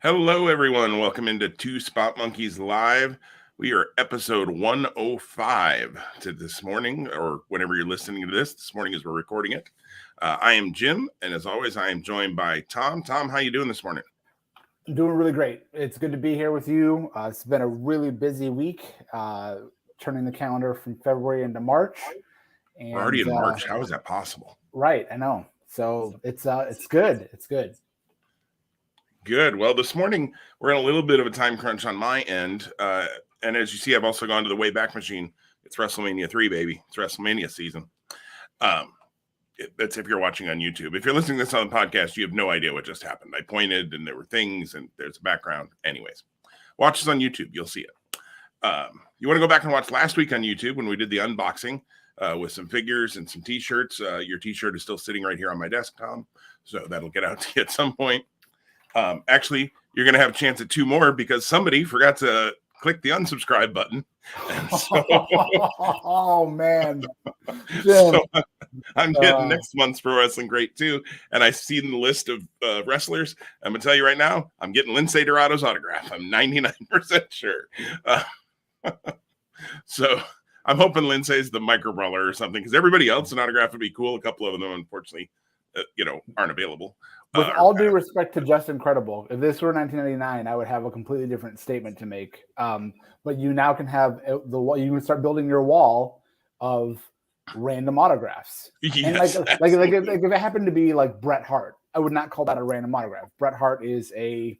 Hello, everyone. Welcome into Two Spot Monkeys Live. We are episode 105 to this morning, or whenever you're listening to this morning as we're recording it. I am Jim, and as always, I am joined by Tom. Tom, how you doing this morning? I'm doing really great. It's good to be here with you. It's been a really busy week, turning the calendar from February into March. And, we're already in March. How is that possible? Right, I know. So it's good. It's good. Good. Well, this morning we're in a little bit of a time crunch on my end. And as you see, I've also gone to the Wayback Machine. It's WrestleMania 3, baby. It's WrestleMania season. That's if you're watching on YouTube. If you're listening to this on the podcast, you have no idea what just happened. I pointed and there were things and there's a background. Anyways, watch this on YouTube. You'll see it. You want to go back and watch last week on YouTube when we did the unboxing with some figures and some T-shirts. Your T-shirt is still sitting right here on my desk, Tom. So that'll get out to you at some point. Actually, you're going to have a chance at two more because somebody forgot to click the unsubscribe button. So, oh, man. So I'm getting next month's Pro Wrestling Great too. And I've seen the list of wrestlers. I'm going to tell you right now, I'm getting Lince Dorado's autograph. I'm 99% sure. So I'm hoping Lince's the micro brawler or something because everybody else an autograph would be cool. A couple of them, unfortunately, aren't available. With all due respect to Justin Credible, if this were 1999, I would have a completely different statement to make. But you now can have you can start building your wall of random autographs. Yes, and like if it happened to be like Bret Hart, I would not call that a random autograph. Bret Hart is a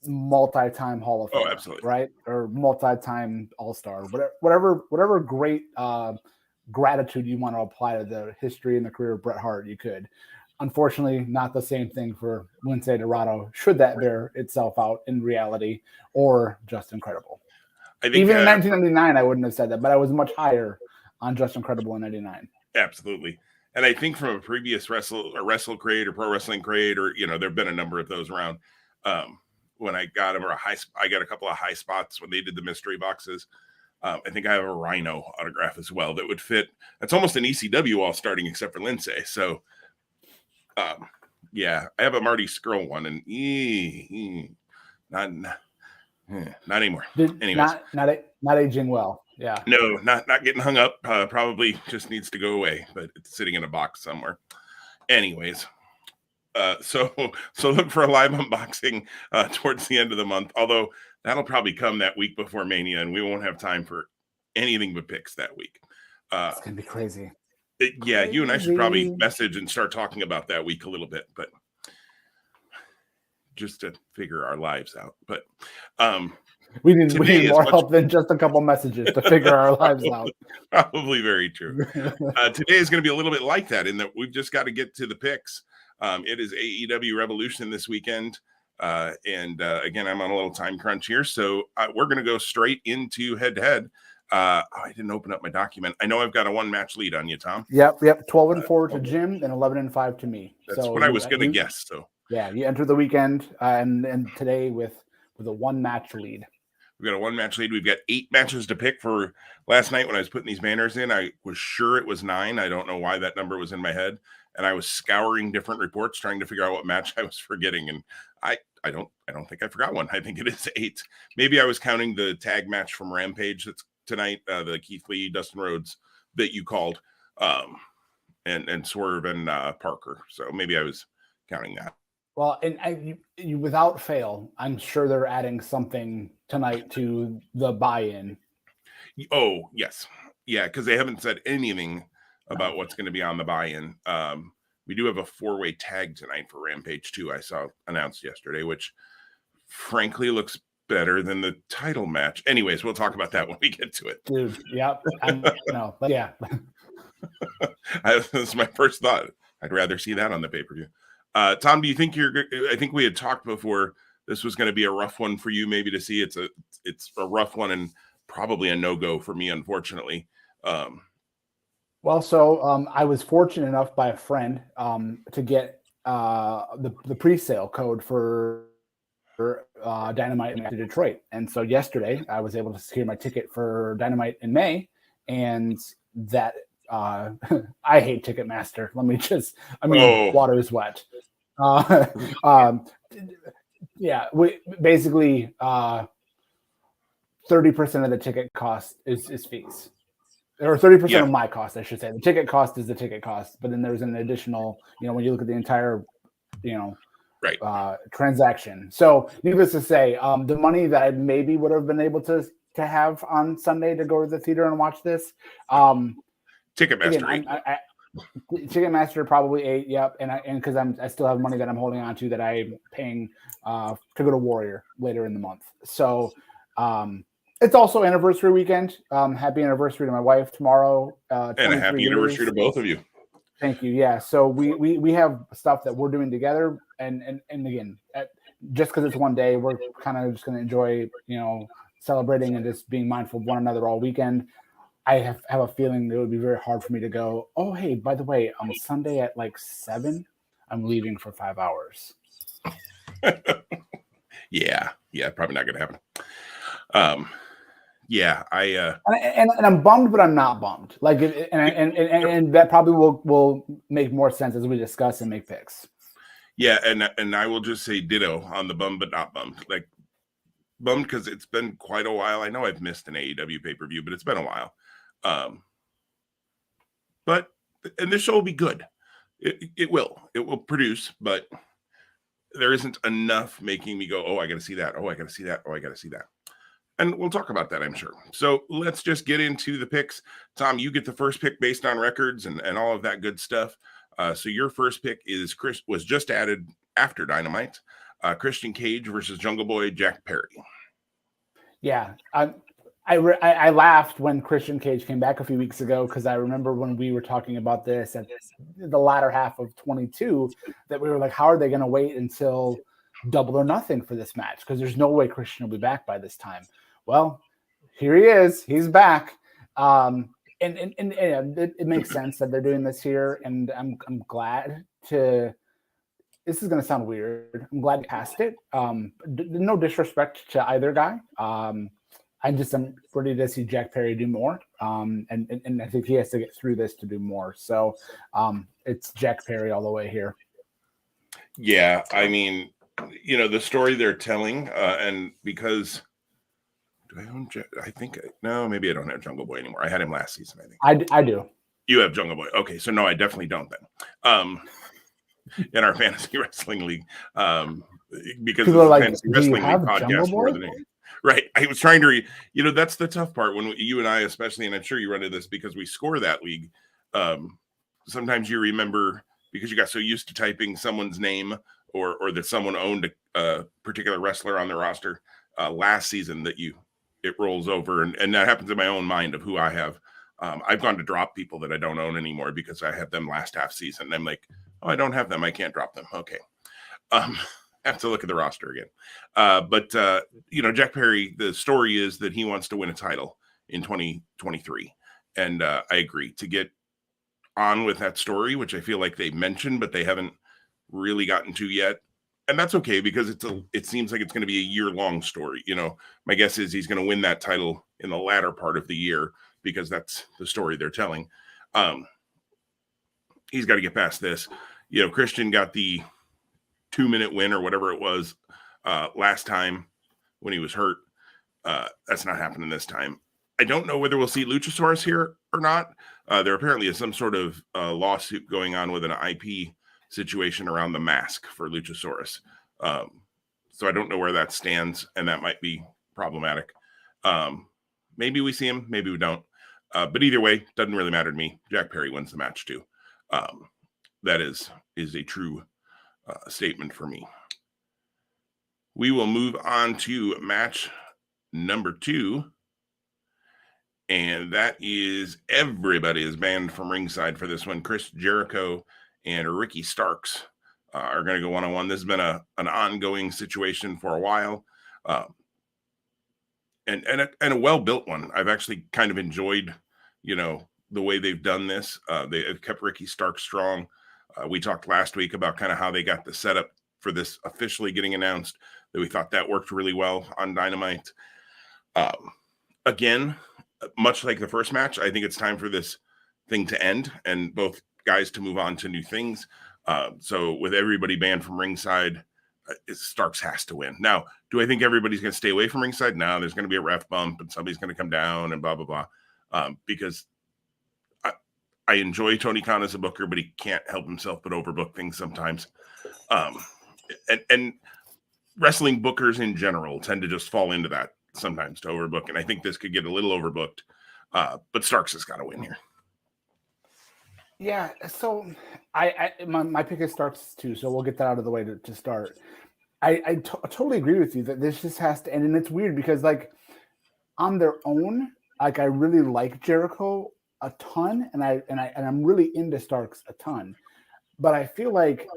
multi-time Hall of Famer, absolutely, right? Or multi-time All-Star, whatever great gratitude you want to apply to the history and the career of Bret Hart, you could. Unfortunately, not the same thing for Lince Dorado, should that bear itself out in reality, or Justin Credible. Even in 1999, I wouldn't have said that, but I was much higher on Justin Credible in 99. Absolutely. And I think from a previous Wrestle Crate or Pro Wrestling Crate, or, there have been a number of those around. When I got them, I got a couple of high spots when they did the mystery boxes. I think I have a Rhino autograph as well that would fit. That's almost an ECW all starting except for Lince. So, yeah, I have a Marty Scurll one, and not anymore. Anyways, not aging well. Yeah. No, not getting hung up. Probably just needs to go away, but it's sitting in a box somewhere. Anyways, so look for a live unboxing towards the end of the month. Although that'll probably come that week before Mania, and we won't have time for anything but picks that week. It's gonna be crazy. Yeah, you and I should probably message and start talking about that week a little bit, but just to figure our lives out. But we need more help than just a couple messages to figure our lives out. Probably very true. Today is going to be a little bit like that in that we've just got to get to the picks. It is AEW Revolution this weekend. And again, I'm on a little time crunch here. So we're going to go straight into head-to-head. I didn't open up my document. I know I've got a one-match lead on you, Tom. Yep. 12-4 to Jim and 11-5 to me. That's what I was going to guess. So yeah, you enter the weekend and today with a one-match lead. We've got a one-match lead. We've got 8 matches to pick for last night when I was putting these banners in. I was sure it was 9. I don't know why that number was in my head. And I was scouring different reports trying to figure out what match I was forgetting. And I don't think I forgot one. I think it is 8. Maybe I was counting the tag match from Rampage that's tonight, the Keith Lee, Dustin Rhodes that you called, and Swerve and Parker. So maybe I was counting that. Well, and you without fail, I'm sure they're adding something tonight to the buy-in. Oh, yes. Yeah, because they haven't said anything about what's going to be on the buy-in. We do have a 4-way tag tonight for Rampage 2, I saw announced yesterday, which frankly looks better than the title match. Anyways, we'll talk about that when we get to it. Dude, yep. Yeah. That's my first thought. I'd rather see that on the pay-per-view. Tom, do you think I think we had talked before this was going to be a rough one for you maybe to see. It's a rough one and probably a no-go for me, unfortunately. Well, so I was fortunate enough by a friend to get the pre-sale code for Dynamite in Detroit. And so yesterday I was able to secure my ticket for Dynamite in May, and that I hate Ticketmaster. Water is wet. Yeah, we basically 30% of the ticket cost is fees, or 30% of my cost, I should say. The ticket cost is the ticket cost, but then there's an additional, when you look at the entire, right, transaction. So needless to say, the money that I maybe would have been able to have on Sunday to go to the theater and watch this, Ticketmaster. Ticketmaster probably 8. Yep, and because I still have money that I'm holding on to that I'm paying to go to Warrior later in the month. So it's also anniversary weekend. Happy anniversary to my wife tomorrow. And a happy anniversary to both of you. Thank you. Yeah. So we have stuff that we're doing together, and again, just because it's one day, we're kind of just going to enjoy, celebrating and just being mindful of one another all weekend. I have a feeling it would be very hard for me to go, oh, hey, by the way, on Sunday at like 7, I'm leaving for 5 hours. Yeah, probably not going to happen. Yeah, and I'm bummed, but I'm not bummed. Like, and that probably will make more sense as we discuss and make picks. Yeah, and I will just say ditto on the bummed but not bummed. Like, bummed because it's been quite a while. I know I've missed an AEW pay-per-view, but it's been a while. And this show will be good. It will produce, but there isn't enough making me go, oh, I got to see that. Oh, I got to see that. Oh, I got to see that. And we'll talk about that, I'm sure. So let's just get into the picks. Tom, you get the first pick based on records and all of that good stuff. So your first pick was just added after Dynamite. Christian Cage versus Jungle Boy Jack Perry. Yeah, I laughed when Christian Cage came back a few weeks ago because I remember when we were talking about this at the latter half of 22 that we were like, how are they going to wait until Double or Nothing for this match? Because there's no way Christian will be back by this time. Well, here he is. He's back. And it makes sense that they're doing this here, and I'm glad to. This is going to sound weird. I'm glad past it. No disrespect to either guy. I'm ready to see Jack Perry do more. And I think he has to get through this to do more. So it's Jack Perry all the way here. Yeah, I mean, the story they're telling, and because. Do I own? No, maybe I don't have Jungle Boy anymore. I had him last season, I think. I do. You have Jungle Boy. Okay, so no, I definitely don't then. In our fantasy wrestling league, because people are like, fantasy wrestling league podcast more than anything. Right. I was trying to that's the tough part when you and I, especially, and I'm sure you run into this because we score that league. Sometimes you remember because you got so used to typing someone's name or that someone owned a particular wrestler on their roster last season that it rolls over, and that happens in my own mind of who I have. I've gone to drop people that I don't own anymore because I had them last half season. And I'm like, oh, I don't have them. I can't drop them. Okay. Have to look at the roster again. But Jack Perry, the story is that he wants to win a title in 2023. And I agree to get on with that story, which I feel like they mentioned, but they haven't really gotten to yet. And that's okay because it seems like it's going to be a year-long story. My guess is he's going to win that title in the latter part of the year because that's the story they're telling. He's got to get past this. Christian got the 2-minute win or whatever it was last time when he was hurt. That's not happening this time. I don't know whether we'll see Luchasaurus here or not. There apparently is some sort of lawsuit going on with an IP situation around the mask for Luchasaurus. So I don't know where that stands, and that might be problematic. Maybe we see him, maybe we don't. But either way, doesn't really matter to me. Jack Perry wins the match too. That is a true statement for me. We will move on to match number 2. And that is everybody is banned from ringside for this one. Chris Jericho and Ricky Starks are going to go one-on-one. This has been an ongoing situation for a while. And a well-built one. I've actually kind of enjoyed, the way they've done this. They have kept Ricky Starks strong. We talked last week about kind of how they got the setup for this officially getting announced, that we thought that worked really well on Dynamite. Again, much like the first match, I think it's time for this thing to end and both guys to move on to new things. So with everybody banned from ringside, Starks has to win. Now, do I think everybody's going to stay away from ringside? No, there's going to be a ref bump and somebody's going to come down and blah, blah, blah. Because I enjoy Tony Khan as a booker, but he can't help himself but overbook things sometimes. And wrestling bookers in general tend to just fall into that sometimes, to overbook. And I think this could get a little overbooked. But Starks has got to win here. Yeah, so my pick is Starks too, so we'll get that out of the way to start. I totally agree with you that this just has to end, and it's weird because like on their own, like I really like Jericho a ton, and I'm really into Starks a ton, but I feel like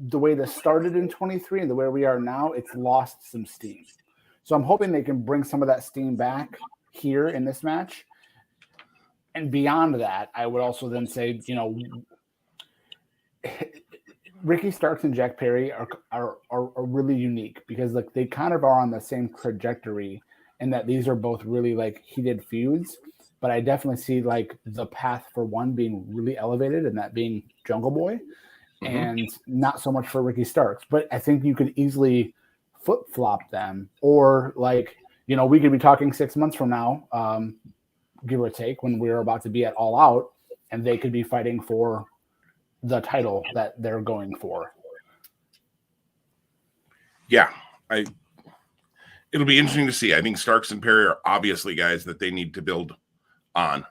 the way this started in 23 and the way we are now, it's lost some steam. So I'm hoping they can bring some of that steam back here in this match. And beyond that, I would also then say, you know, Ricky Starks and Jack Perry are really unique because like they kind of are on the same trajectory in that these are both really like heated feuds. But I definitely see like the path for one being really elevated and that being Jungle Boy, and not so much for Ricky Starks. But I think you could easily flip flop them, or like, you know, we could be talking 6 months from now, give or take, when we're about to be at All Out, and they could be fighting for the title that they're going for. Yeah, it'll be interesting to see. I think Starks and Perry are obviously guys that they need to build on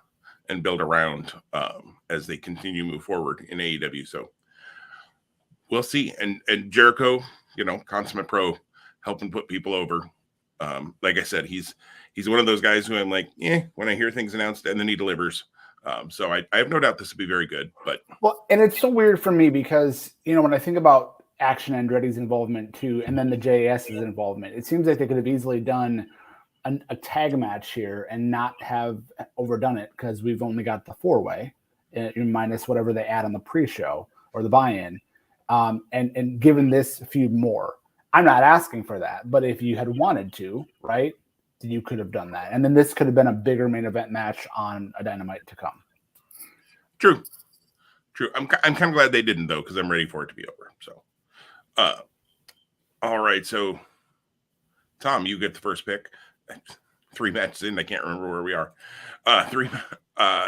and build around as they continue to move forward in AEW. So we'll see. And Jericho, you know, consummate pro, helping put people over. Like I said, he's one of those guys who I'm like, when I hear things announced, and then he delivers. So I have no doubt this will be very good. But well, and it's so weird for me because, you know, when I think about Action Andretti's involvement too, and then the JAS's involvement, it seems like they could have easily done a tag match here and not have overdone it because we've only got the 4-way minus whatever they add on the pre-show or the buy-in, and given this feud more. I'm not asking for that, but if you had wanted to, right, you could have done that. And then this could have been a bigger main event match on a Dynamite to come. True. I'm kind of glad they didn't, though, because I'm ready for it to be over. So, all right. So, Tom, you get the first pick. 3 matches in, I can't remember where we are.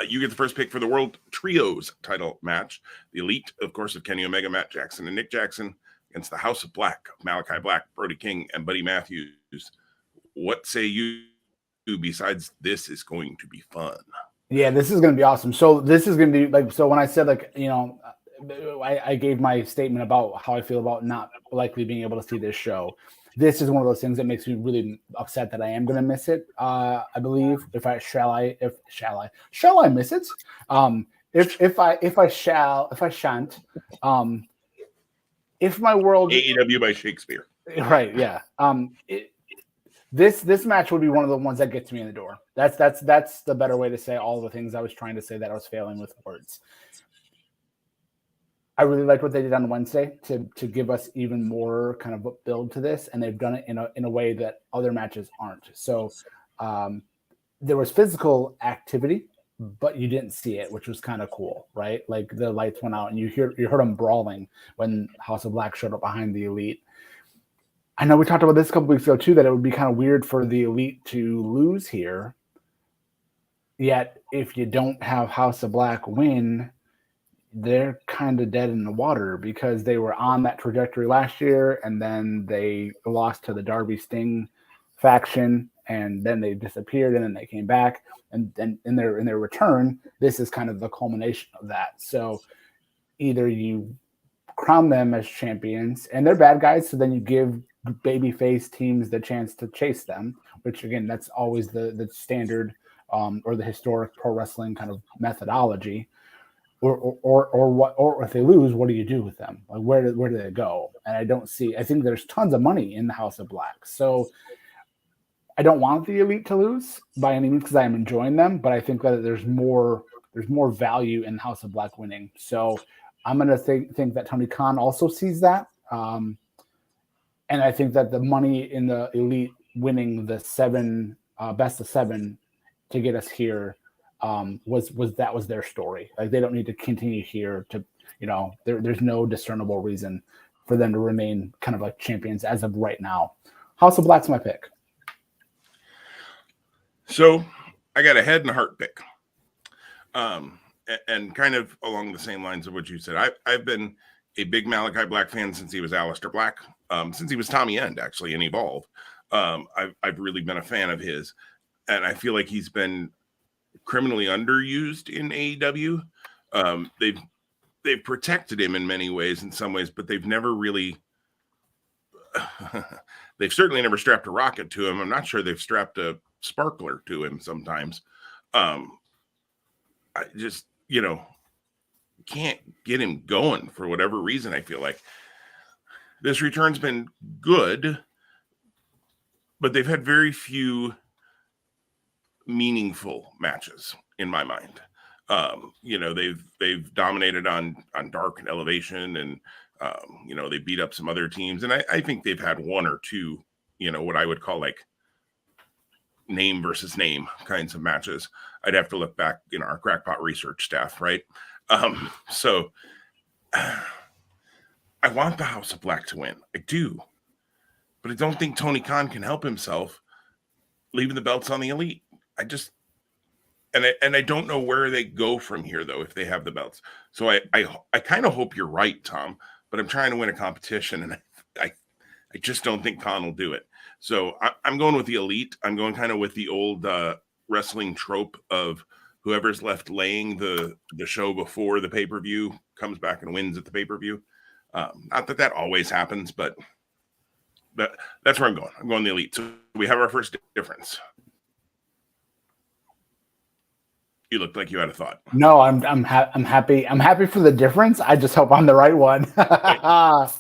You get the first pick for the World Trios title match. The Elite, of course, of Kenny Omega, Matt Jackson, and Nick Jackson against the House of Black, Malachi Black, Brody King, and Buddy Matthews. What say you? Besides, this is going to be fun. Yeah, this is going to be awesome. So this is going to be like, so when I said like, you know, I gave my statement about how I feel about not likely being able to see this show. This is one of those things that makes me really upset that I am going to miss it. I believe shall I miss it? If I shan't, if my world AEW by Shakespeare. Right. Yeah. This match would be one of the ones that gets me in the door. That's the better way to say all the things I was trying to say that I was failing with words. I really liked what they did on Wednesday to give us even more kind of build to this, and they've done it in a way that other matches aren't. So there was physical activity, but you didn't see it, which was kind of cool, right? Like the lights went out, and you heard them brawling when House of Black showed up behind the Elite. I know we talked about this a couple weeks ago too, that it would be kind of weird for the Elite to lose here. Yet, if you don't have House of Black win, they're kind of dead in the water because they were on that trajectory last year, and then they lost to the Darby Sting faction, and then they disappeared, and then they came back, and then in their return, this is kind of the culmination of that. So either you crown them as champions, and they're bad guys, so then you give babyface teams the chance to chase them, which again, that's always the standard or the historic pro wrestling kind of methodology. Or if they lose, what do you do with them? Like where do they go? And I think there's tons of money in the House of Black. So I don't want the Elite to lose by any means because I am enjoying them, but I think that there's more value in House of Black winning. So I'm gonna think that Tony Khan also sees that. And I think that the money in the Elite winning the best of 7 to get us here was their story. Like they don't need to continue here to, you know, there's no discernible reason for them to remain kind of like champions as of right now. House of Black's my pick. So I got a head and a heart pick. And kind of along the same lines of what you said. I've been a big Malachi Black fan since he was Aleister Black, since he was Tommy End, actually, in Evolve. I've really been a fan of his. And I feel like he's been criminally underused in AEW. They've protected him in many ways, in some ways, but they've never really they've certainly never strapped a rocket to him. I'm not sure they've strapped a sparkler to him sometimes. I just, can't get him going for whatever reason. I feel like this return's been good, but they've had very few meaningful matches in my mind. They've dominated on Dark and Elevation, and they beat up some other teams, and I think they've had one or two, what I would call like name versus name kinds of matches. I'd have to look back in our Crackpot research staff, right? So I want the House of Black to win. I do, but I don't think Tony Khan can help himself leaving the belts on the Elite. I don't know where they go from here, though, if they have the belts. So I kind of hope you're right, Tom, but I'm trying to win a competition, and I just don't think Khan will do it. So I'm going with the Elite. I'm going kind of with the old wrestling trope of whoever's left laying the show before the pay-per-view comes back and wins at the pay-per-view. Not that always happens, but that's where I'm going. I'm going the Elite. So we have our first difference. You looked like you had a thought. No, I'm happy. I'm happy for the difference. I just hope I'm the right one. Right.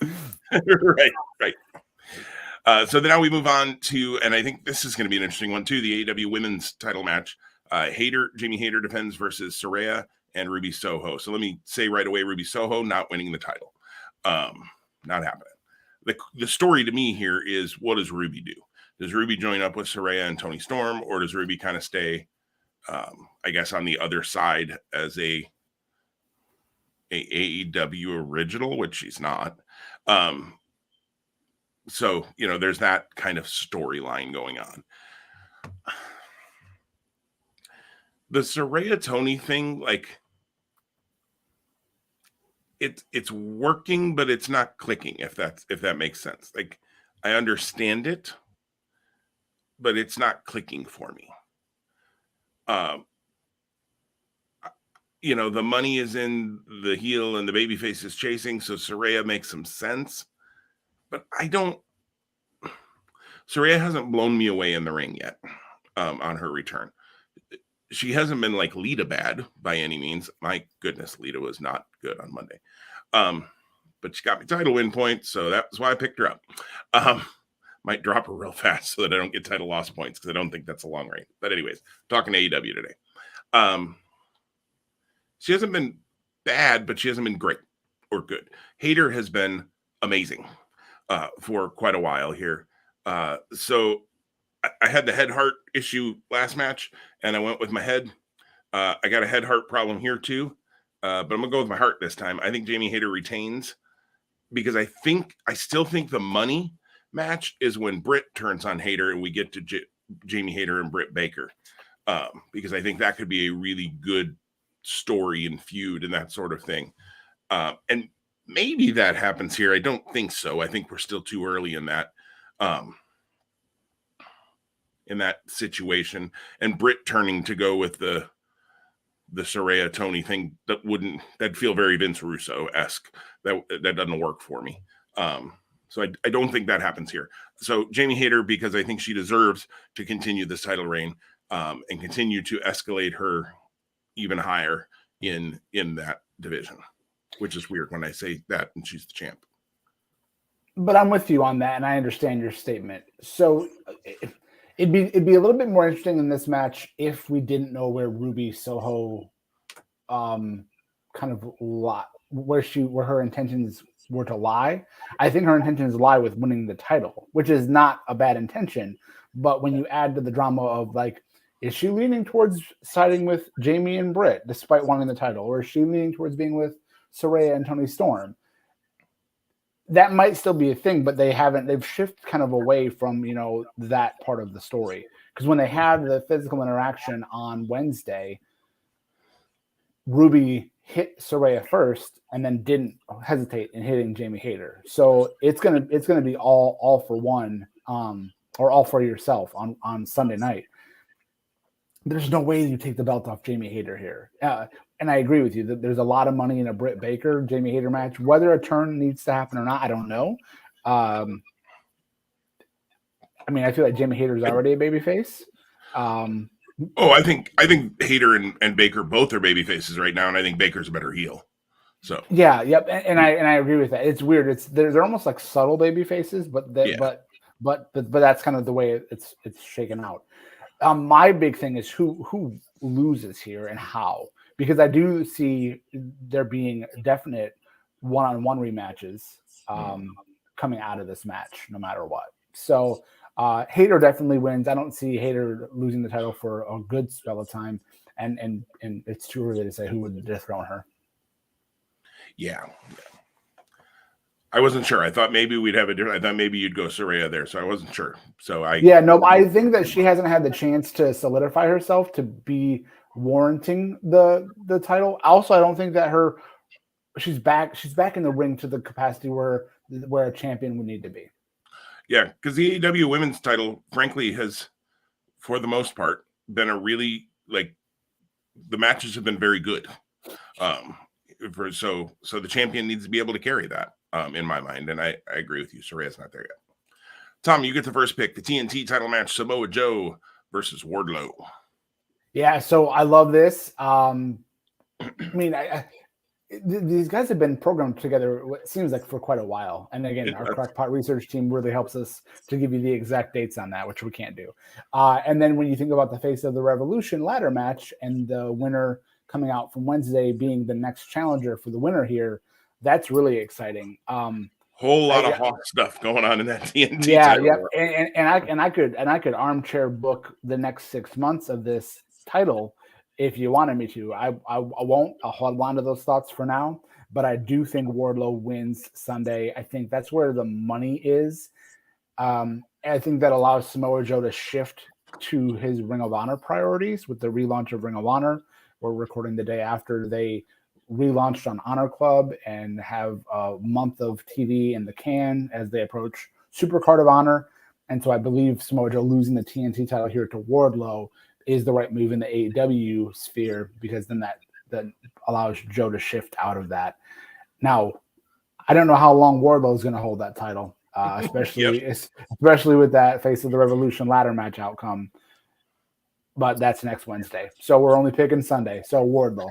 So now we move on to, and I think this is going to be an interesting one too, the AEW Women's Title match. Jamie Hayter defends versus Saraya and Ruby Soho. So let me say right away, Ruby Soho not winning the title. Not happening. The story to me here is, what does Ruby do? Does Ruby join up with Saraya and Toni Storm, or does Ruby kind of stay, I guess, on the other side as a AEW original, which she's not. So, there's that kind of storyline going on. The Saraya Toni thing, like, it's working, but it's not clicking, if that makes sense. Like, I understand it, but it's not clicking for me. The money is in the heel and the babyface is chasing, so Saraya makes some sense. But Saraya hasn't blown me away in the ring yet on her return. She hasn't been like Lita bad by any means. My goodness, Lita was not good on Monday. But she got me title win points, so that's why I picked her up. Might drop her real fast so that I don't get title loss points, because I don't think that's a long reign. But anyways, talking AEW today. She hasn't been bad, but she hasn't been great or good. Hayter has been amazing for quite a while here. So I had the head-heart issue last match, and I went with my head. I got a head-heart problem here too, but I'm going to go with my heart this time. I think Jamie Hayter retains, because I still think the money match is when Britt turns on Hayter and we get to Jamie Hayter and Britt Baker, because I think that could be a really good story and feud and that sort of thing. And maybe that happens here. I don't think so. I think we're still too early in that situation, and Britt turning to go with the Saraya Toni thing, that'd feel very Vince Russo-esque. That doesn't work for me. So I don't think that happens here. So Jamie Hayter, because I think she deserves to continue this title reign and continue to escalate her even higher in that division, which is weird when I say that and she's the champ. But I'm with you on that, and I understand your statement. So it'd be a little bit more interesting in this match if we didn't know where Ruby Soho kind of where her intentions were to lie. I think her intentions lie with winning the title, which is not a bad intention. But when you add to the drama of, like, is she leaning towards siding with Jamie and Britt despite wanting the title, or is she leaning towards being with Saraya and Toni Storm? that might still be a thing, but they've shifted kind of away from, that part of the story. Because when they had the physical interaction on Wednesday, Ruby hit Saraya first and then didn't hesitate in hitting Jamie Hayter. So it's gonna be all for one, or all for yourself on Sunday night. There's no way you take the belt off Jamie Hayter here. And I agree with you that there's a lot of money in a Britt Baker Jamie Hayter match. Whether a turn needs to happen or not, I don't know. I feel like Jamie Hayter is already a babyface. I think Hayter and Baker both are baby faces right now, and I think Baker's a better heel. So yeah, yep, and I agree with that. It's weird. They're almost like subtle baby faces, but that's kind of the way it's shaken out. My big thing is who loses here and how, because I do see there being definite one-on-one rematches coming out of this match, no matter what. So Hayter definitely wins. I don't see Hayter losing the title for a good spell of time, and it's too early to say who would dethrone her. Yeah. I wasn't sure. I thought maybe we'd have I thought maybe you'd go Saraya there, so I wasn't sure. So I think that she hasn't had the chance to solidify herself to be warranting the title. Also, I don't think that she's back in the ring to the capacity where a champion would need to be. Yeah, because the AEW women's title, frankly, has, for the most part, been a really, the matches have been very good. So the champion needs to be able to carry that, in my mind, and I agree with you. Saraya's not there yet. Tom, you get the first pick, the TNT title match, Samoa Joe versus Wardlow. Yeah, so I love this. These guys have been programmed together, what seems like, for quite a while. And again, our Crackpot research team really helps us to give you the exact dates on that, which we can't do. And then when you think about the Face of the Revolution ladder match and the winner coming out from Wednesday being the next challenger for the winner here, that's really exciting. Whole lot of hot stuff going on in that TNT. Yeah, title. And I could armchair book the next 6 months of this title if you wanted me to. I won't. I'll hold on to those thoughts for now. But I do think Wardlow wins Sunday. I think that's where the money is. I think that allows Samoa Joe to shift to his Ring of Honor priorities with the relaunch of Ring of Honor. We're recording the day after they relaunched on Honor Club and have a month of TV in the can as they approach Supercard of Honor. And so I believe Samoa Joe losing the TNT title here to Wardlow is the right move in the AEW sphere, because then that allows Joe to shift out of that. Now, I don't know how long Wardlow is going to hold that title, especially with that Face of the Revolution ladder match outcome. But that's next Wednesday. So we're only picking Sunday. So Wardlow.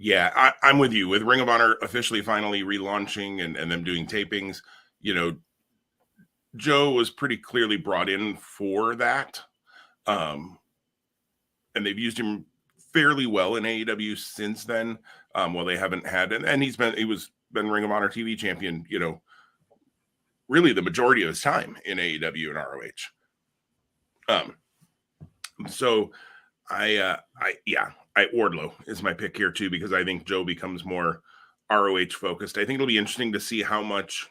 Yeah, I'm with you. With Ring of Honor officially finally relaunching and them doing tapings, Joe was pretty clearly brought in for that. And they've used him fairly well in AEW since then. Well, they haven't had, and he was Ring of Honor TV champion, really the majority of his time in AEW and ROH. So Wardlow is my pick here too, because I think Joe becomes more ROH focused. I think it'll be interesting to see how much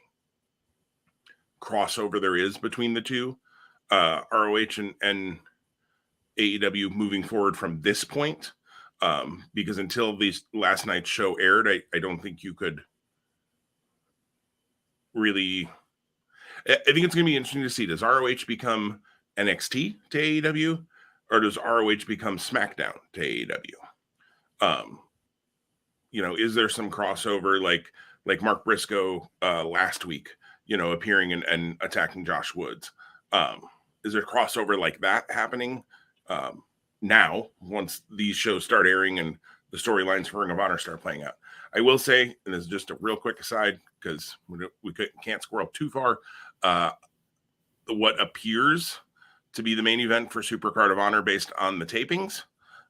crossover there is between the two, ROH and AEW moving forward from this point. Because until these last night's show aired, I don't think you could really. I think it's going to be interesting to see, does ROH become NXT to AEW, or does ROH become SmackDown to AEW? Is there some crossover like Mark Briscoe last week, appearing and attacking Josh Woods? Is there crossover like that happening now once these shows start airing and the storylines for Ring of Honor start playing out? I will say, and this is just a real quick aside because we can't squirrel too far, what appears to be the main event for Supercard of Honor based on the tapings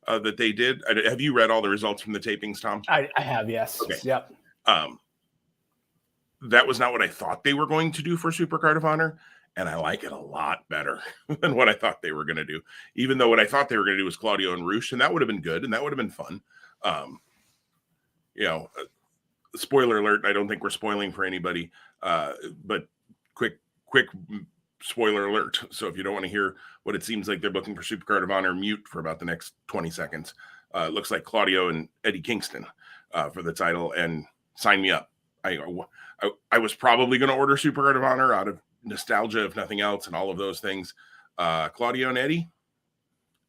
that they did. Have you read all the results from the tapings, Tom? I have, yes. Okay. Yep. That was not what I thought they were going to do for Supercard of Honor, and I like it a lot better than what I thought they were going to do. Even though what I thought they were going to do was Claudio and Rush, and that would have been good, and that would have been fun. spoiler alert. I don't think we're spoiling for anybody, but quick spoiler alert. So if you don't want to hear what it seems like they're booking for Supercard of Honor, mute for about the next 20 seconds. It looks like Claudio and Eddie Kingston for the title, and sign me up. I was probably going to order Supercard of Honor out of nostalgia, if nothing else, and all of those things. Claudio and Eddie,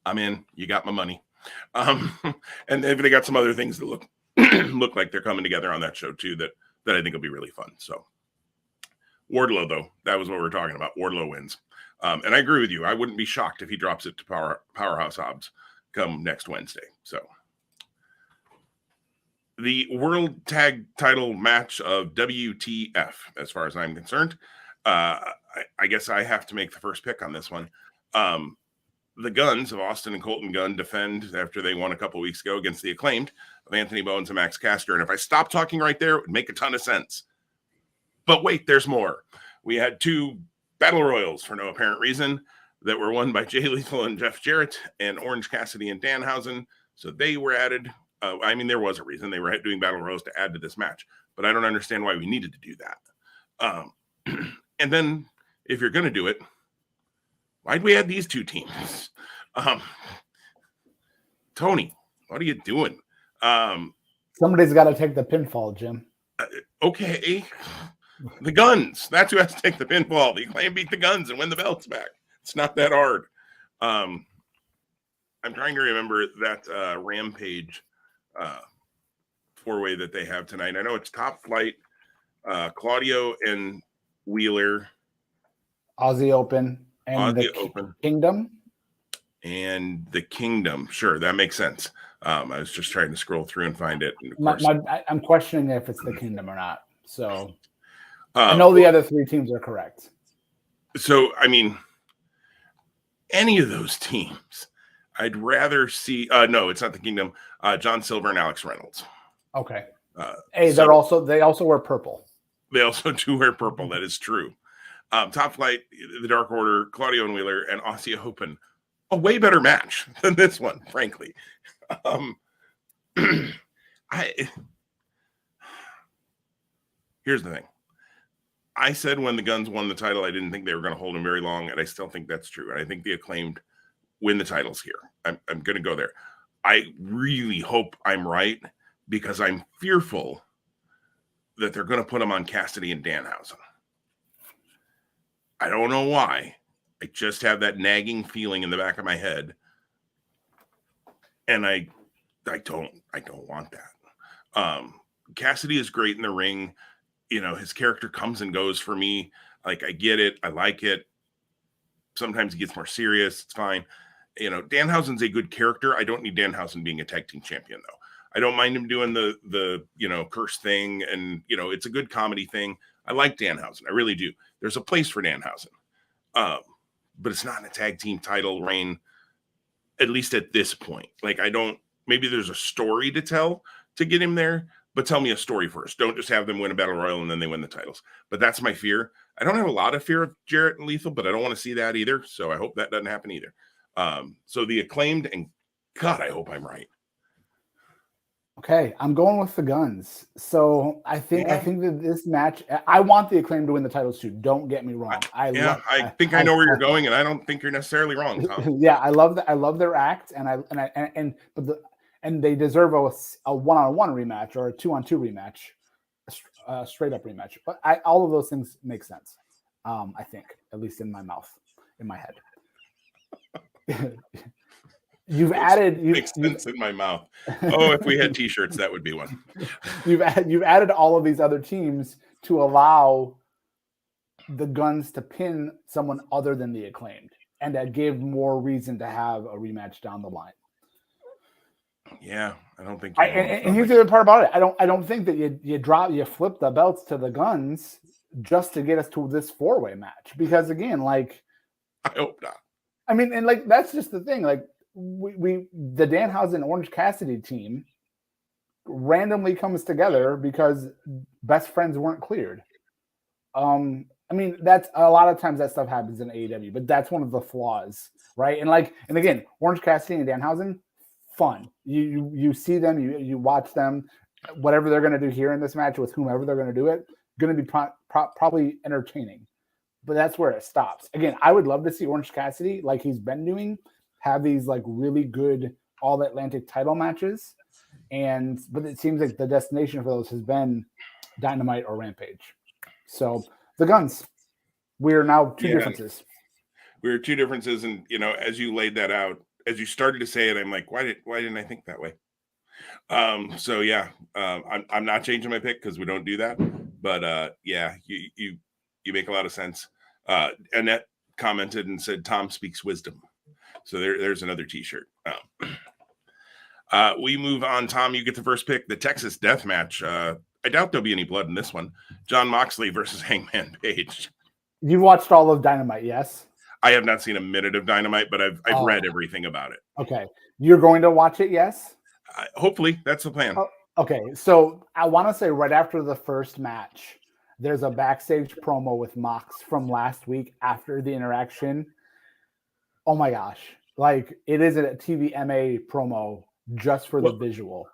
I'm in. You got my money. And they got some other things that look like they're coming together on that show too that I think will be really fun. So Wardlow, though, that was what we were talking about. Wardlow wins. And I agree with you. I wouldn't be shocked if he drops it to Powerhouse Hobbs come next Wednesday. So the World Tag Title match of WTF, as far as I'm concerned. I guess I have to make the first pick on this one. The Guns of Austin and Colton Gunn defend after they won a couple weeks ago against the Acclaimed of Anthony Bowens and Max Caster. And if I stop talking right there, it would make a ton of sense. But wait, there's more. We had 2 Battle Royals for no apparent reason that were won by Jay Lethal and Jeff Jarrett and Orange Cassidy and Danhausen. So they were added. I mean, there was a reason they were doing Battle Royals to add to this match, but I don't understand why we needed to do that. And then if you're going to do it, why'd we add these 2 teams? Tony, what are you doing? Somebody's got to take the pinfall, Jim. Okay. The Guns. That's who has to take the pinfall. The Acclaim beat the Guns and win the belts back. It's not that hard. I'm trying to remember that Rampage 4-way that they have tonight. I know it's Top Flight, Claudio and Wheeler, Aussie Open, and Aussie Open. Kingdom. And the Kingdom. Sure, that makes sense. I was just trying to scroll through and find it. And I'm questioning if it's the Kingdom or not. So I know the other 3 teams are correct. So, I mean, any of those teams, I'd rather see. No, it's not the Kingdom. John Silver and Alex Reynolds. Okay. Hey, they also wear purple. They also do wear purple. That is true. Top Flight, the Dark Order, Claudio and Wheeler, and Aussie Open. A way better match than this one, frankly. Here's the thing. I said when the Guns won the title, I didn't think they were going to hold them very long, and I still think that's true. And I think the Acclaimed win the titles here. I'm going to go there. I really hope I'm right because I'm fearful that they're going to put them on Cassidy and Danhausen. I don't know why. I just have that nagging feeling in the back of my head, and I don't want that. Cassidy is great in the ring. You know, his character comes and goes for me. Like, I get it. I like it. Sometimes he gets more serious. It's fine. You know, Danhausen's a good character. I don't need Danhausen being a tag team champion, though. I don't mind him doing the curse thing, and it's a good comedy thing. I like Danhausen. I really do. There's a place for Danhausen. But it's not in a tag team title reign, at least at this point. Like, maybe there's a story to tell to get him there, but tell me a story first. Don't just have them win a Battle Royal and then they win the titles. But that's my fear. I don't have a lot of fear of Jarrett and Lethal, but I don't want to see that either. So I hope that doesn't happen either. So the Acclaimed, and God, I hope I'm right. Okay, I'm going with the Guns. So I think that this match, I want the Acclaim to win the titles too. Don't get me wrong. I think I know where you're going, and I don't think you're necessarily wrong, Tom. Yeah, I love their act, and they deserve a 1-on-1 rematch or a 2-on-2 rematch, a straight up rematch. But all of those things make sense. I think, at least in my mouth, in my head. Makes sense in my mouth. Oh, if we had T-shirts, that would be one. You've added all of these other teams to allow the Guns to pin someone other than the Acclaimed, and that give more reason to have a rematch down the line. Yeah, I don't think. And here's the other part about it. I don't think that you flip the belts to the Guns just to get us to this 4-way match, because again, like, I hope not. I mean, and like that's just the thing, like. The Danhausen Orange Cassidy team randomly comes together because best friends weren't cleared. I mean, that's a lot of times that stuff happens in AEW, but that's one of the flaws, right? And again, Orange Cassidy and Danhausen, fun. You see them, you watch them. whatever they're going to do here in this match with whomever they're going to do it, going to be probably entertaining. But that's where it stops. Again, I would love to see Orange Cassidy, like he's been doing, have these like really good All Atlantic title matches. But it seems like the destination for those has been Dynamite or Rampage. So the Guns, we are now two differences. We are two differences, and as you laid that out, as you started to say it, I'm like, why didn't I think that way? So yeah, I'm not changing my pick because we don't do that. But yeah, you make a lot of sense. Annette commented and said, "Tom speaks wisdom." So there's another T-shirt. We move on. Tom, you get the first pick. The Texas Death Match. I doubt there'll be any blood in this one. Jon Moxley versus Hangman Page. You watched all of Dynamite, yes? I have not seen a minute of Dynamite, but I've read everything about it. Okay, you're going to watch it, yes? Hopefully, that's the plan. Okay, so I want to say right after the first match, there's a backstage promo with Mox from last week after the interaction. Oh my gosh. Like, it is a TVMA promo just for the visual.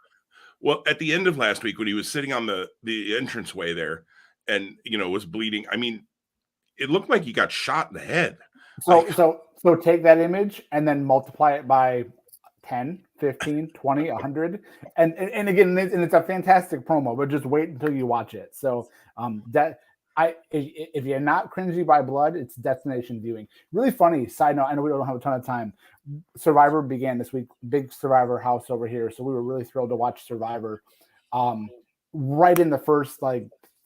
Well, at the end of last week, when he was sitting on the entranceway there and, was bleeding, I mean, it looked like he got shot in the head. So take that image and then multiply it by 10, 15, 20, 100. And again, it's a fantastic promo, but just wait until you watch it. So if you're not cringy by blood, it's destination viewing. Really funny side note. I know we don't have a ton of time. Survivor began this week, big Survivor house over here. So we were really thrilled to watch Survivor. Right in the first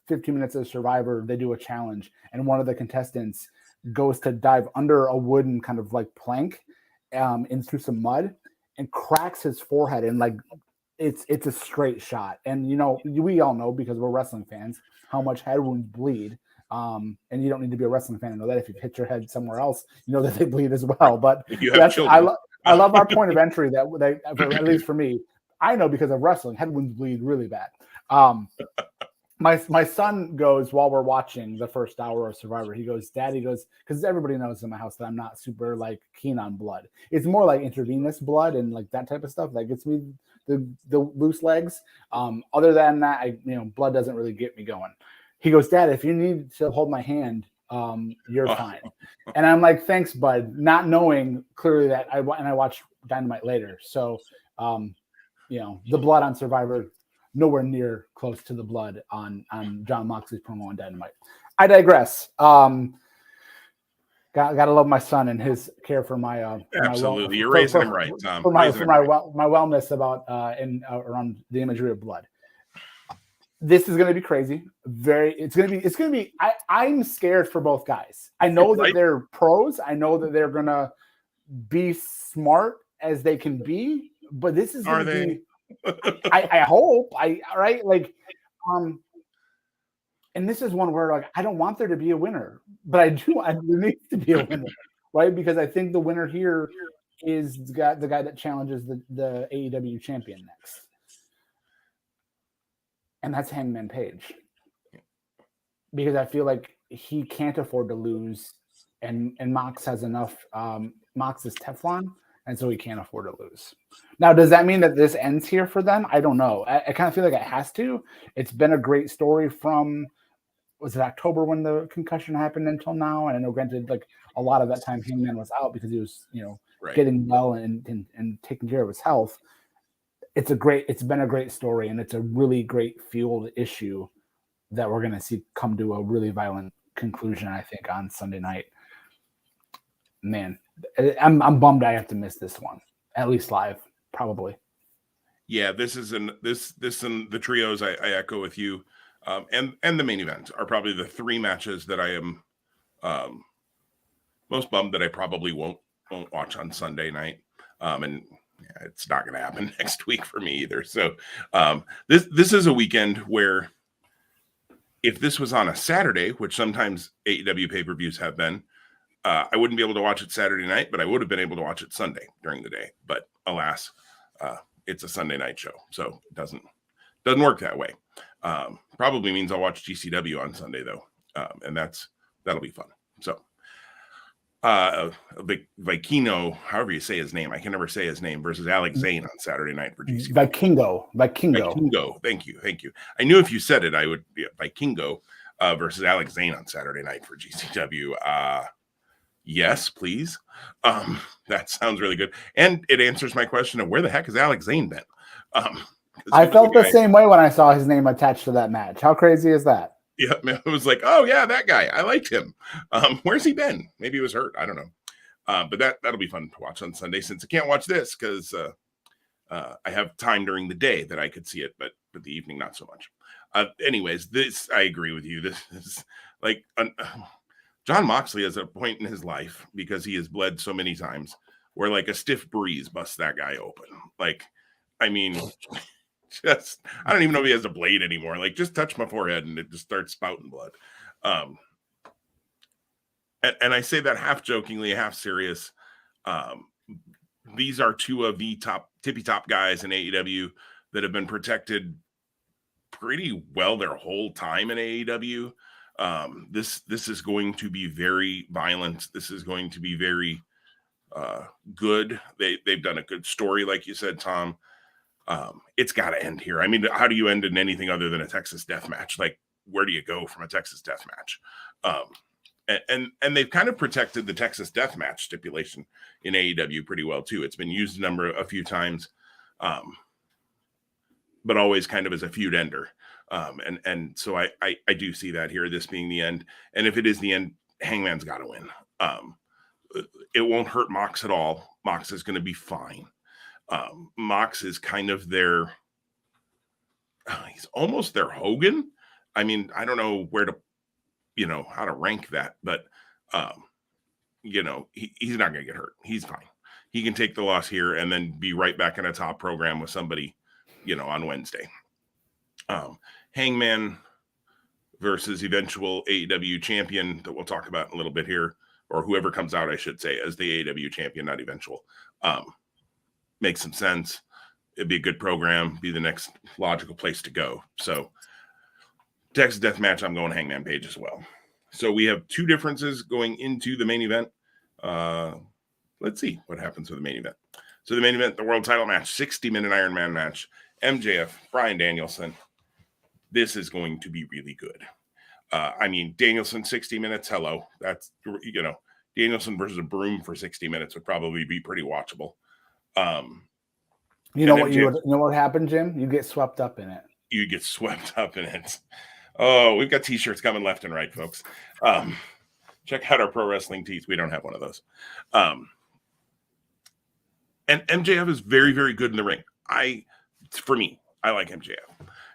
15 minutes of Survivor, they do a challenge, and one of the contestants goes to dive under a wooden kind of plank into some mud and cracks his forehead, and it's a straight shot. And we all know, because we're wrestling fans, how much head wounds bleed. And you don't need to be a wrestling fan to know that. If you hit your head somewhere else, you know that they bleed as well. But I love our point of entry that at least for me, I know because of wrestling, head wounds bleed really bad. My son goes, while we're watching the first hour of Survivor, he goes, Daddy goes, because everybody knows in my house that I'm not super keen on blood. It's more like intravenous blood and that type of stuff that gets me the loose legs. Other than that, blood doesn't really get me going. He goes, Dad, if you need to hold my hand, you're fine. And I'm like, thanks, bud. Not knowing clearly that I watched Dynamite later. So, the blood on Survivor, nowhere near close to the blood on Jon Moxley's promo on Dynamite. I digress. Gotta love my son and his care for my absolutely. You're raising him right, Tom. For my wellness about around the imagery of blood. This is going to be crazy. It's going to be. I'm scared for both guys. I know that they're pros. I know that they're going to be smart as they can be. But this is going to be. I hope. And this is one where I don't want there to be a winner, but I do. There needs to be a winner, right? Because I think the winner here is the guy that challenges the AEW champion next. And that's Hangman Page. Because I feel like he can't afford to lose, and Mox has enough. Mox is Teflon, and so he can't afford to lose. Now, does that mean that this ends here for them? I don't know. I kind of feel like it has to. It's been a great story from, was it October when the concussion happened until now? And I know, granted, a lot of that time Hangman was out because he was, getting well and taking care of his health. It's been a great story, and it's a really great fueled issue that we're going to see come to a really violent conclusion, I think, on Sunday night. Man, I'm bummed I have to miss this one, at least live, probably. Yeah, this and the trios I echo with you, and the main event are probably the three matches that I am most bummed that I probably won't watch on Sunday night, and it's not going to happen next week for me either. So this is a weekend where, if this was on a Saturday, which sometimes AEW pay-per-views have been, I wouldn't be able to watch it Saturday night, but I would have been able to watch it Sunday during the day. But alas, it's a Sunday night show, so it doesn't work that way. Probably means I'll watch GCW on Sunday though, and that'll be fun. So Vikino, however you say his name, I can never say his name, versus Alex Zane on Saturday night for GCW. Vikingo. Thank you. I knew if you said it, I would. Yeah, Vikingo versus Alex Zane on Saturday night for GCW. Yes, please. That sounds really good, and it answers my question of where the heck has Alex Zane been? I felt the same way when I saw his name attached to that match. How crazy is that? Yeah, it was like, oh yeah, that guy. I liked him. Where's he been? Maybe he was hurt. I don't know. But that'll be fun to watch on Sunday, since I can't watch this because I have time during the day that I could see it, but the evening not so much. Anyways, this I agree with you. This is like John Moxley is at a point in his life, because he has bled so many times, where like a stiff breeze busts that guy open. Like, I mean. Just, I don't even know if he has a blade anymore. Like, just touch my forehead and it just starts spouting blood. And I say that half jokingly, half serious. These are two of the tippy top guys in AEW that have been protected pretty well their whole time in AEW. This is going to be very violent. This is going to be very good. They've done a good story, like you said, Tom. It's got to end here. I mean, how do you end in anything other than a Texas death match? Like, where do you go from a Texas death match? And they've kind of protected the Texas death match stipulation in AEW pretty well too. It's been used a few times, but always kind of as a feud ender. And so I do see that here, this being the end. And if it is the end, Hangman's got to win. It won't hurt Mox at all. Mox is going to be fine. Mox is kind of their, he's almost their Hogan. I mean, I don't know where to, how to rank that, but, he's not going to get hurt. He's fine. He can take the loss here and then be right back in a top program with somebody, on Wednesday. Hangman versus eventual AEW champion that we'll talk about in a little bit here, or whoever comes out, I should say, as the AEW champion, not eventual. Makes some sense. It'd be a good program, be the next logical place to go. So Texas Death Match, I'm going Hangman Page as well. So we have two differences going into the main event. Let's see what happens with the main event. So the main event, the world title match, 60-minute Iron Man match, MJF, Bryan Danielson. This is going to be really good. Danielson, 60 minutes. Hello. That's, Danielson versus a broom for 60 minutes would probably be pretty watchable. You know what happened, Jim? You get swept up in it. You get swept up in it. Oh, we've got t-shirts coming left and right, folks. Check out our pro wrestling tees. We don't have one of those. And MJF is very, very good in the ring. For me, I like MJF.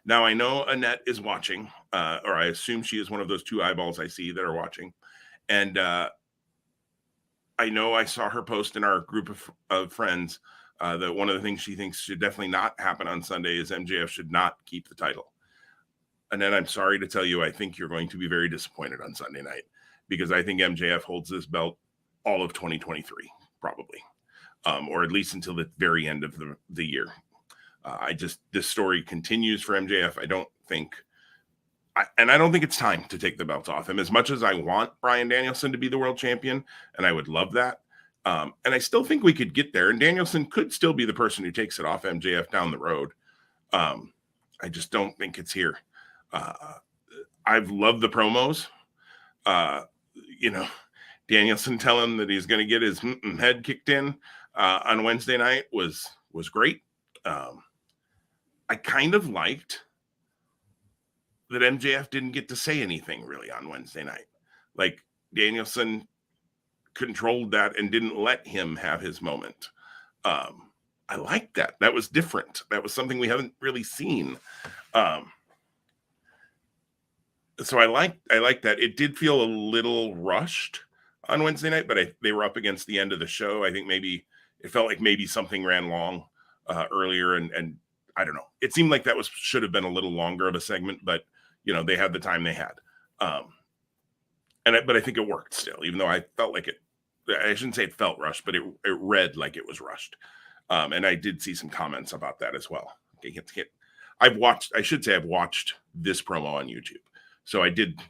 Now, I know Annette is watching, or I assume she is one of those two eyeballs I see that are watching. And I know I saw her post in our group of friends that one of the things she thinks should definitely not happen on Sunday is MJF should not keep the title. And then I'm sorry to tell you, I think you're going to be very disappointed on Sunday night, because I think MJF holds this belt all of 2023, probably, or at least until the very end of the year. This story continues for MJF. I don't think it's time to take the belt off him. As much as I want Bryan Danielson to be the world champion, and I would love that, and I still think we could get there, and Danielson could still be the person who takes it off MJF down the road. I just don't think it's here. I've loved the promos. Danielson telling him that he's going to get his head kicked in on Wednesday night was great. I kind of liked that MJF didn't get to say anything really on Wednesday night. Like, Danielson controlled that and didn't let him have his moment. I liked that. That was different. That was something we haven't really seen. So I like that. It did feel a little rushed on Wednesday night, but they were up against the end of the show. I think maybe it felt like maybe something ran long earlier, and I don't know. It seemed like that should have been a little longer of a segment, but they had the time they had. But I think it worked still, even though I felt like I shouldn't say it felt rushed, but it read like it was rushed. And I did see some comments about that as well. Okay, I've watched this promo on YouTube. So I did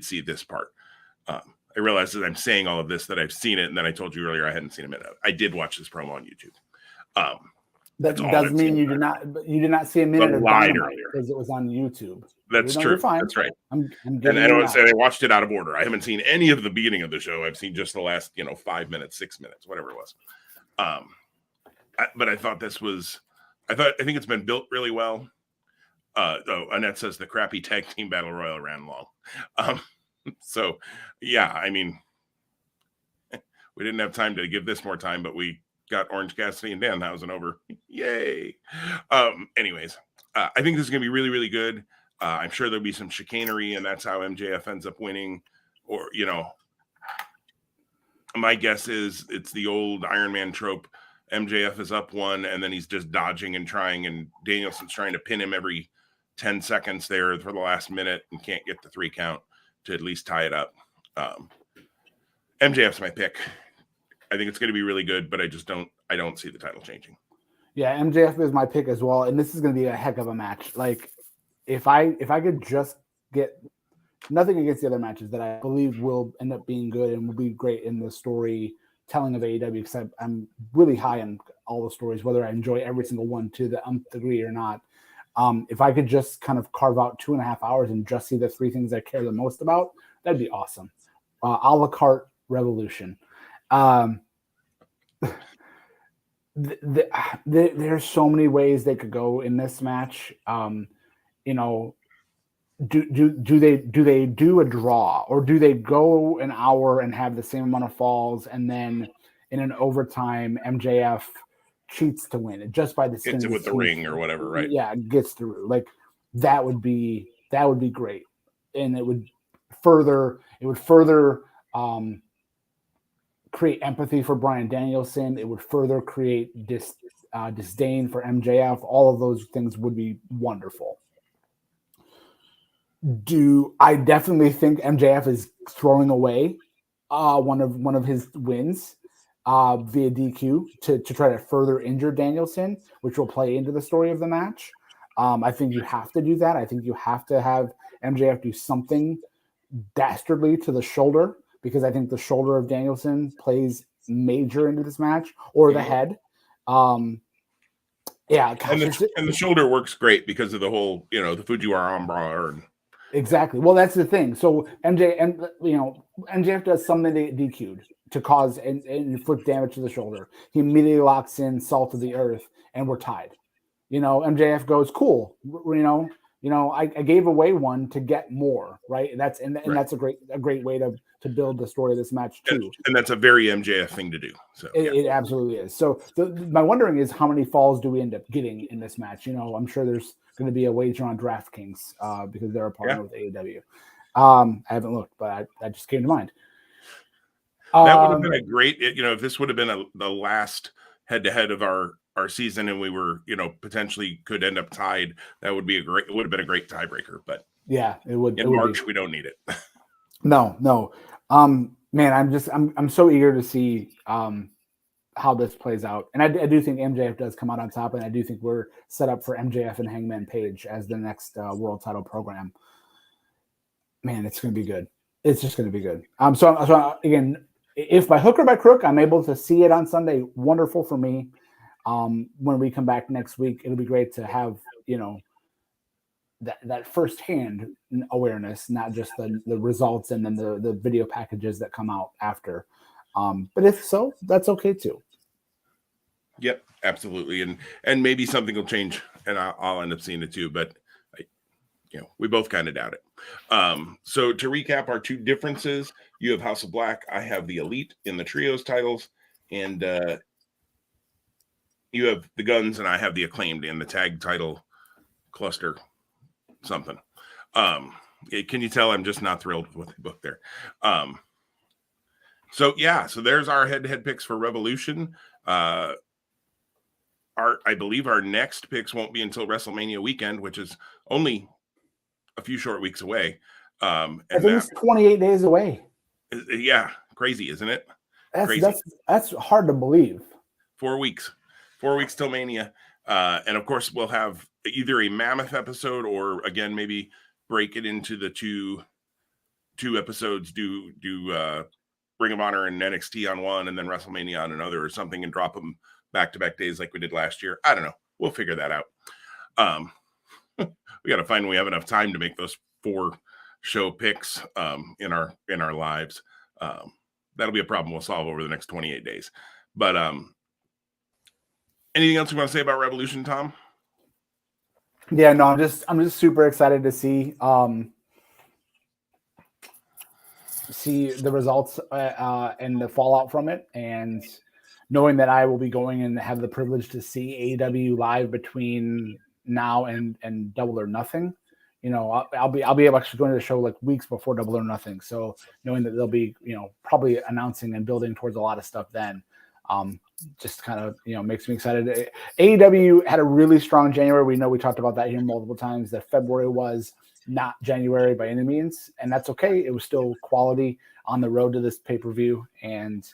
see this part. I realized as I'm saying all of this that I've seen it, and then I told you earlier I hadn't seen a minute. I did watch this promo on YouTube. That doesn't mean you did not see a minute of Dynamite because it was on YouTube. That's true. That's right. I'm and I don't say I watched it out of order. I haven't seen any of the beginning of the show. I've seen just the last 5 minutes, 6 minutes, whatever it was. But I thought this was. I think it's been built really well. Annette says the crappy tag team battle royal ran long. So yeah, I mean, we didn't have time to give this more time, but we got Orange Cassidy and Danhausen over. Yay. Anyways, I think this is going to be really, really good. I'm sure there'll be some chicanery, and that's how MJF ends up winning. Or, my guess is it's the old Iron Man trope. MJF is up one, and then he's just dodging and trying, and Danielson's trying to pin him every 10 seconds there for the last minute and can't get the 3 count to at least tie it up. MJF's my pick. I think it's going to be really good, but I don't see the title changing. Yeah, MJF is my pick as well, and this is going to be a heck of a match. Like, if I could just get nothing against the other matches that I believe will end up being good and will be great in the storytelling of AEW, because I'm really high on all the stories, whether I enjoy every single one to the nth degree or not. If I could just kind of carve out 2.5 hours and just see the 3 things I care the most about, that'd be awesome. A la carte revolution. There's so many ways they could go in this match. Do they do a draw, or do they go an hour and have the same amount of falls, and then in an overtime MJF cheats to win it just by the skin gets it with the ring or whatever, right? Yeah, gets through. Like that would be great, and it would further create empathy for Bryan Danielson. It would further create disdain for MJF. All of those things would be wonderful. I definitely think MJF is throwing away one of his wins via DQ to try to further injure Danielson, which will play into the story of the match. I think you have to do that. I think you have to have MJF do something dastardly to the shoulder, because I think the shoulder of Danielson plays major into this match, or the head. Yeah, gosh, and the shoulder works great because of the whole, the Fujiwara armbar. Exactly. Well, that's the thing. So MJF does something to get DQ'd to cause and inflict damage to the shoulder. He immediately locks in salt of the earth, and we're tied. MJF goes, cool. I gave away one to get more, right? That's a great way to build the story of this match too. And that's a very MJF thing to do. So it absolutely is. So my wondering is, how many falls do we end up getting in this match? I'm sure there's going to be a wager on DraftKings because they're a partner with AEW. I haven't looked, but that just came to mind. That would have been a great, if this would have been the last head-to-head of our season, and we were, potentially could end up tied. That would have been a great tiebreaker. But yeah, it would. In March, we don't need it. No. Man, I'm so eager to see how this plays out, and I do think MJF does come out on top, and I do think we're set up for MJF and Hangman Page as the next world title program. Man, it's going to be good. It's just going to be good. So again, if by hook or by crook I'm able to see it on Sunday, wonderful for me. When we come back next week, it'll be great to have that firsthand awareness, not just the results and then the video packages that come out after. But if so, that's okay too. Yep, absolutely, and maybe something will change, and I'll end up seeing it too. But we both kind of doubt it. So to recap our 2 differences, you have House of Black. I have the Elite in the trios titles, and you have the Guns, and I have the Acclaimed in the tag title cluster. Something. Can you tell I'm just not thrilled with what they booked there? So there's our head-to-head picks for Revolution. I believe our next picks won't be until WrestleMania weekend, which is only a few short weeks away. I think it's 28 days away. Yeah, crazy, isn't it? That's hard to believe. 4 weeks. 4 weeks till Mania. And of course, we'll have either a mammoth episode or, again, maybe break it into the two 2 episodes, do Ring of Honor and NXT on one, and then WrestleMania on another, or something, and drop them back-to-back days like we did last year. I don't know. We'll figure that out. We got to find when we have enough time to make those 4 show picks in our lives. That'll be a problem we'll solve over the next 28 days. But anything else you want to say about Revolution, Tom? Yeah, no, I'm just super excited to see the results and the fallout from it, and knowing that I will be going and have the privilege to see AEW live between now and Double or Nothing. You know, I'll be able to actually go to the show like weeks before Double or Nothing. So knowing that they'll be, you know, probably announcing and building towards a lot of stuff then, just kind of, you know, makes me excited. AEW had a really strong January. We know we talked about that here multiple times, that February was not January by any means, and that's okay. It was still quality on the road to this pay-per-view, and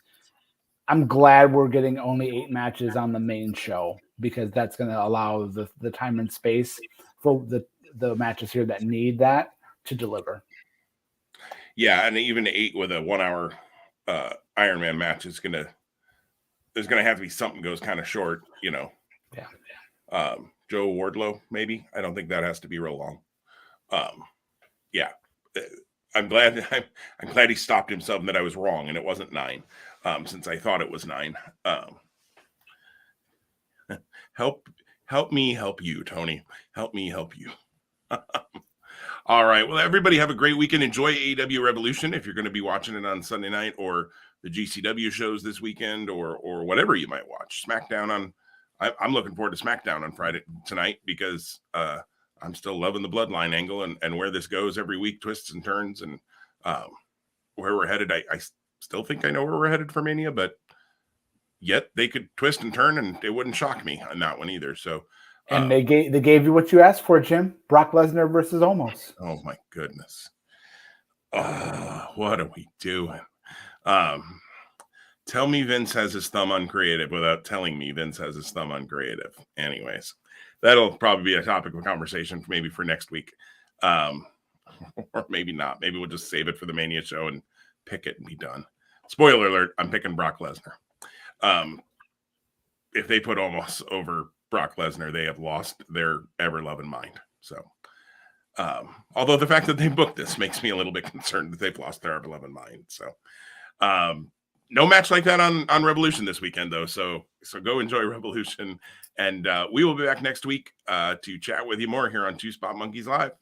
I'm glad we're getting only 8 matches on the main show, because that's going to allow the time and space for the matches here that need that to deliver. Yeah, and even 8 with a 1 hour Iron Man match is there's gonna have to be something goes kind of short, you know. Yeah. Joe Wardlow, maybe. I don't think that has to be real long. Yeah, I'm glad he stopped himself and that I was wrong and it wasn't 9, since I thought it was 9. Help me help you, Tony. Help me help you. All right. Well, everybody have a great weekend. Enjoy AEW Revolution if you're going to be watching it on Sunday night, or the GCW shows this weekend, or whatever you might watch. SmackDown I'm looking forward to SmackDown on Friday tonight, because I'm still loving the Bloodline angle and where this goes every week, twists and turns, and where we're headed. I still think I know where we're headed for Mania, but yet they could twist and turn and it wouldn't shock me on that one either. So, and they gave you what you asked for, Jim. Brock Lesnar versus Omos. Oh my goodness. What are we doing? Tell me Vince has his thumb on creative without telling me Vince has his thumb on creative. Anyways, that'll probably be a topic of conversation maybe for next week. Or maybe not. Maybe we'll just save it for the Mania show and pick it and be done. Spoiler alert, I'm picking Brock Lesnar. If they put Omos over Brock Lesnar, they have lost their ever-loving mind. So, although the fact that they booked this makes me a little bit concerned that they've lost their ever-loving mind. So, no match like that on Revolution this weekend, though. So go enjoy Revolution, and we will be back next week to chat with you more here on Two Spot Monkeys Live.